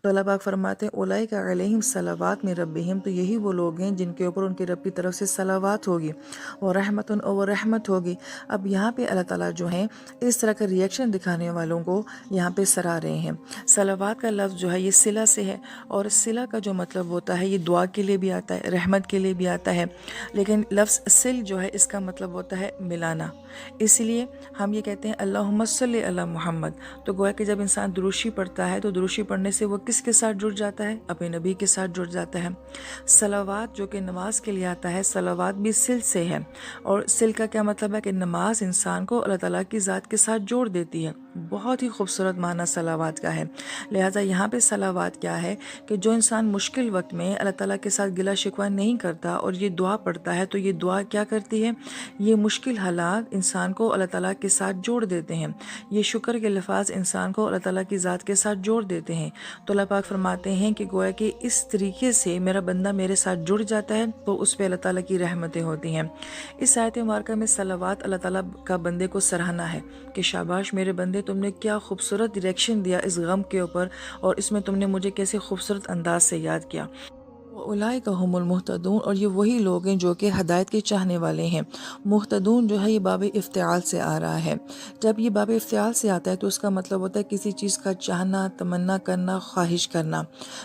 تو اللہ پاک فرماتے ہیں اولئک علیہم صلوات من ربہم، تو یہی وہ لوگ ہیں جن کے اوپر ان کے رب کی طرف سے صلوات ہوگی، اور رحمت اور رحمت ہوگی۔ اب یہاں پہ اللہ تعالیٰ جو ہیں اس طرح کا ریئیکشن دکھانے والوں کو یہاں پہ سرا رہے ہیں۔ صلوات کا لفظ جو ہے یہ صلہ سے ہے، اور صلہ کا جو مطلب ہوتا ہے یہ دعا کے لیے بھی آتا ہے، رحمت کے لیے بھی آتا ہے، لیکن لفظ صل جو ہے اس کا مطلب ہوتا ہے ملانا۔ اس لیے ہم یہ کہتے ہیں اللہم صلی علی محمد، تو گویا کہ جب انسان دروشی پڑھتا ہے تو دروشی پڑھنے سے وہ کس کے ساتھ جڑ جاتا ہے؟ اپنے نبی کے ساتھ جڑ جاتا ہے۔ صلوات جو کہ نماز کے لیے آتا ہے، صلوات بھی سل سے ہے، اور سل کا کیا مطلب ہے کہ نماز انسان کو اللہ تعالیٰ کی ذات کے ساتھ جوڑ دیتی ہے۔ بہت ہی خوبصورت معنی صلوات کا ہے۔ لہٰذا یہاں پہ صلوات کیا ہے کہ جو انسان مشکل وقت میں اللہ تعالیٰ کے ساتھ گلہ شکوہ نہیں کرتا اور یہ دعا پڑھتا ہے، تو یہ دعا کیا کرتی ہے؟ یہ مشکل حالات انسان کو اللہ تعالیٰ کے ساتھ جوڑ دیتے ہیں، یہ شکر کے الفاظ انسان کو اللہ تعالیٰ کی ذات کے ساتھ جوڑ دیتے ہیں۔ تو اللہ پاک فرماتے ہیں کہ گویا کہ اس طریقے سے میرا بندہ میرے ساتھ جڑ جاتا ہے تو اس پہ اللہ تعالیٰ کی رحمتیں ہوتی ہیں۔ اس آیت مبارکہ میں صلوات اللہ تعالیٰ کا بندے کو سراہنا ہے کہ شاباش میرے بندے، تم نے کیا خوبصورت ڈائریکشن دیا اس غم کے اوپر، اور اس میں تم نے مجھے کیسے خوبصورت انداز سے یاد کیا۔ اولئک هم المہتدون، اور یہ وہی لوگ ہیں جو کہ ہدایت کے چاہنے والے ہیں۔ مہتدون جو ہے یہ باب افتعال سے آ رہا ہے۔ جب یہ باب افتعال سے آتا ہے تو اس کا مطلب ہوتا ہے کسی چیز کا چاہنا، تمنا کرنا، خواہش کرنا۔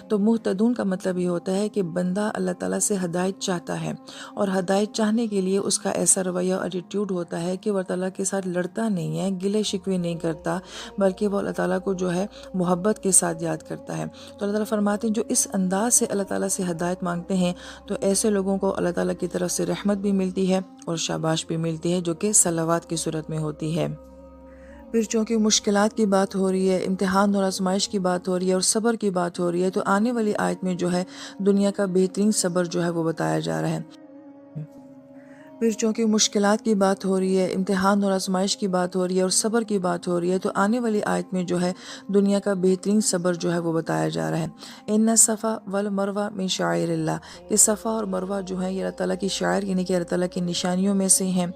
تو مہتدون کا مطلب یہ ہوتا ہے کہ بندہ اللہ تعالیٰ سے ہدایت چاہتا ہے، اور ہدایت چاہنے کے لیے اس کا ایسا رویہ ایٹیٹیوڈ ہوتا ہے کہ وہ اللہ تعالیٰ کے ساتھ لڑتا نہیں ہے، گلے شکوے نہیں کرتا، بلکہ وہ اللہ تعالیٰ کو جو ہے محبت کے ساتھ یاد کرتا ہے۔ تو اللہ تعالیٰ فرماتے ہیں جو اس انداز سے اللہ تعالیٰ سے ہدایت مانگتے ہیں تو ایسے لوگوں کو اللہ تعالیٰ کی طرف سے رحمت بھی ملتی ہے اور شاباش بھی ملتی ہے، جو کہ صلوات کی صورت میں ہوتی ہے۔ پھر چونکہ مشکلات کی بات ہو رہی ہے، امتحان اور آزمائش کی بات ہو رہی ہے، اور صبر کی بات ہو رہی ہے، تو آنے والی آیت میں جو ہے دنیا کا بہترین صبر جو ہے وہ بتایا جا رہا ہے۔ پھر چونکہ مشکلات کی بات ہو رہی ہے، امتحان اور آزمائش کی بات ہو رہی ہے، اور صبر کی بات ہو رہی ہے، تو آنے والی آیت میں جو ہے دنیا کا بہترین صبر جو ہے وہ بتایا جا رہا ہے۔ ان الصفا والمروہ من شعائر اللہ، کہ صفا اور مروہ جو ہیں یہ اللہ تعالیٰ کی شعائر یعنی کہ اللہ تعالیٰ کی نشانیوں میں سے ہیں۔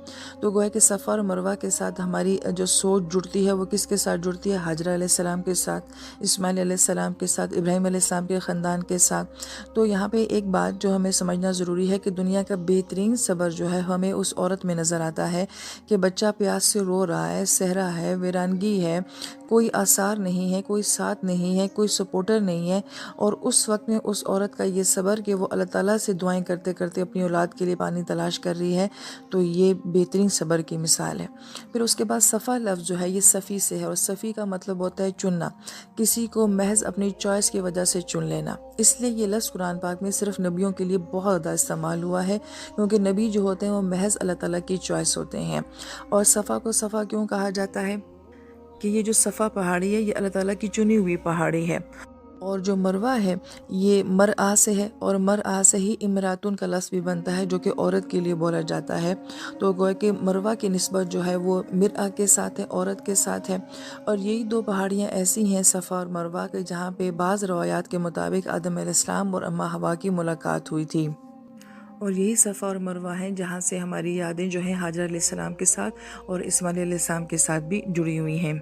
تو گویا کہ صفا اور مروہ کے ساتھ ہماری جو سوچ جڑتی ہے وہ کس کے ساتھ جڑتی ہے؟ حاجرہ علیہ السلام کے ساتھ، اسماعیل علیہ السلام کے ساتھ، ابراہیم علیہ السلام کے خاندان کے ساتھ۔ تو یہاں پہ ایک بات جو ہمیں سمجھنا ضروری ہے کہ دنیا کا بہترین صبر جو ہے ہمیں اس عورت میں نظر آتا ہے کہ بچہ پیاس سے رو رہا ہے، صحرا ہے، ویرانگی ہے، کوئی آثار نہیں ہے، کوئی ساتھ نہیں ہے، کوئی سپورٹر نہیں ہے، اور اس وقت میں اس عورت کا یہ صبر کہ وہ اللہ تعالیٰ سے دعائیں کرتے کرتے اپنی اولاد کے لیے پانی تلاش کر رہی ہے، تو یہ بہترین صبر کی مثال ہے۔ پھر اس کے بعد صفا لفظ جو ہے یہ صفی سے ہے، اور صفی کا مطلب ہوتا ہے چننا، کسی کو محض اپنی چوائس کی وجہ سے چن لینا۔ اس لیے یہ لفظ قرآن پاک میں صرف نبیوں کے لیے بہت زیادہ استعمال ہوا ہے، کیونکہ نبی جو ہوتے ہیں وہ محض اللہ تعالیٰ کی چوائس ہوتے ہیں۔ اور صفا کو صفا کیوں کہا جاتا ہے؟ کہ یہ جو صفا پہاڑی ہے یہ اللہ تعالیٰ کی چنی ہوئی پہاڑی ہے، اور جو مروہ ہے یہ مرآ سے ہے، اور مرآ سے ہی امراتن کا لفظ بھی بنتا ہے جو کہ عورت کے لیے بولا جاتا ہے۔ تو گویا کہ مروہ کی نسبت جو ہے وہ مرآ کے ساتھ ہے، عورت کے ساتھ ہے۔ اور یہی دو پہاڑیاں ایسی ہیں صفا اور مروہ کے جہاں پہ بعض روایات کے مطابق آدم علیہ السلام اور اماں حوا کی ملاقات ہوئی تھی، اور یہی صفا اور مروہ ہیں جہاں سے ہماری یادیں جو ہیں حاجر علیہ السلام کے ساتھ اور اسماعیل علیہ السلام کے ساتھ بھی جڑی ہوئی ہیں۔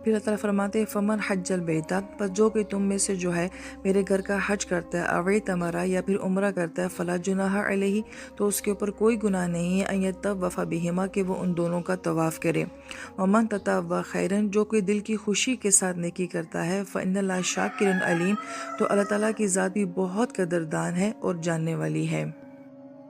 پھر اللہ تعالیٰ فرماتے ہیں فمن حج البیت، پس جو کہ تم میں سے جو ہے میرے گھر کا حج کرتا ہے، اوی تمرا یا پھر عمرہ کرتا ہے، فلا جناح علیہ، تو اس کے اوپر کوئی گناہ نہیں ہے، ان یطوف بہما، کہ وہ ان دونوں کا طواف کرے۔ ومن تطوع خیرا، جو کوئی دل کی خوشی کے ساتھ نیکی کرتا ہے، فإن اللہ شاکر علیم، تو اللہ تعالیٰ کی ذات بھی بہت قدردان ہے اور جاننے والی ہے۔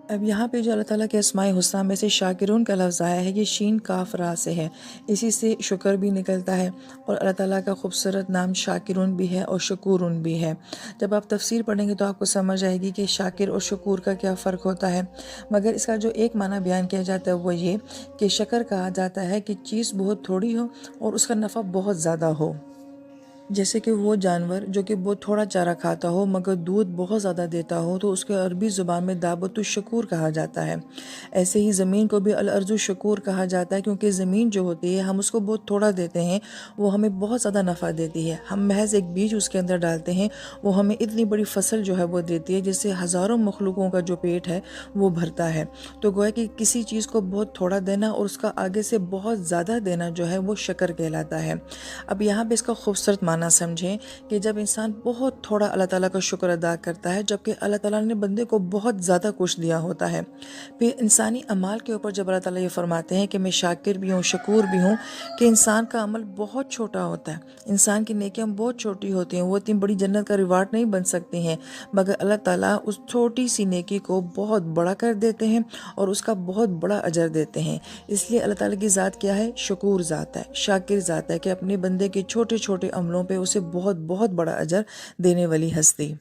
اب یہاں پہ جو اللہ تعالیٰ کے اسماء حسنہ میں سے شاکرون کا لفظ آیا ہے، یہ شین کاف را سے ہے، اسی سے شکر بھی نکلتا ہے، اور اللہ تعالیٰ کا خوبصورت نام شاکرون بھی ہے اور شکورون بھی ہے۔ جب آپ تفسیر پڑھیں گے تو آپ کو سمجھ آئے گی کہ شاکر اور شکور کا کیا فرق ہوتا ہے، مگر اس کا جو ایک معنی بیان کیا جاتا ہے وہ یہ کہ شکر کہا جاتا ہے کہ چیز بہت تھوڑی ہو اور اس کا نفع بہت زیادہ ہو، جیسے کہ وہ جانور جو کہ بہت تھوڑا چارہ کھاتا ہو مگر دودھ بہت زیادہ دیتا ہو، تو اس کے عربی زبان میں دابت الشکور کہا جاتا ہے۔ ایسے ہی زمین کو بھی الارض الشکور کہا جاتا ہے، کیونکہ زمین جو ہوتی ہے ہم اس کو بہت تھوڑا دیتے ہیں، وہ ہمیں بہت زیادہ نفع دیتی ہے۔ ہم محض ایک بیج اس کے اندر ڈالتے ہیں، وہ ہمیں اتنی بڑی فصل جو ہے وہ دیتی ہے جس سے ہزاروں مخلوقوں کا جو پیٹ ہے وہ بھرتا ہے۔ تو گویا کہ کسی چیز کو بہت تھوڑا دینا اور اس کا آگے سے بہت زیادہ دینا جو ہے وہ شکر کہلاتا ہے۔ اب یہاں پہ اس کا خوبصورت معنی معنی سمجھیں کہ جب انسان بہت تھوڑا اللہ تعالیٰ کا شکر ادا کرتا ہے جبکہ اللہ تعالیٰ نے بندے کو بہت زیادہ کچھ دیا ہوتا ہے۔ پھر انسانی عمال کے اوپر جب اللہ تعالیٰ یہ فرماتے ہیں کہ میں شاکر بھی ہوں شکور بھی ہوں، کہ انسان کا عمل بہت چھوٹا ہوتا ہے، انسان کی نیکیاں بہت چھوٹی ہوتی ہیں، وہ اتنی بڑی جنت کا ریوارڈ نہیں بن سکتی ہیں، مگر اللہ تعالیٰ اس چھوٹی سی نیکی کو بہت بڑا کر دیتے ہیں اور اس کا بہت بڑا اجر دیتے ہیں۔ اس لیے اللہ تعالیٰ کی ذات کیا ہے؟ شکور ذات ہے، شاکر ذات ہے، کہ اپنے بندے کے چھوٹے چھوٹے عملوں پہ اسے بہت بہت بڑا اجر دینے والی ہستی۔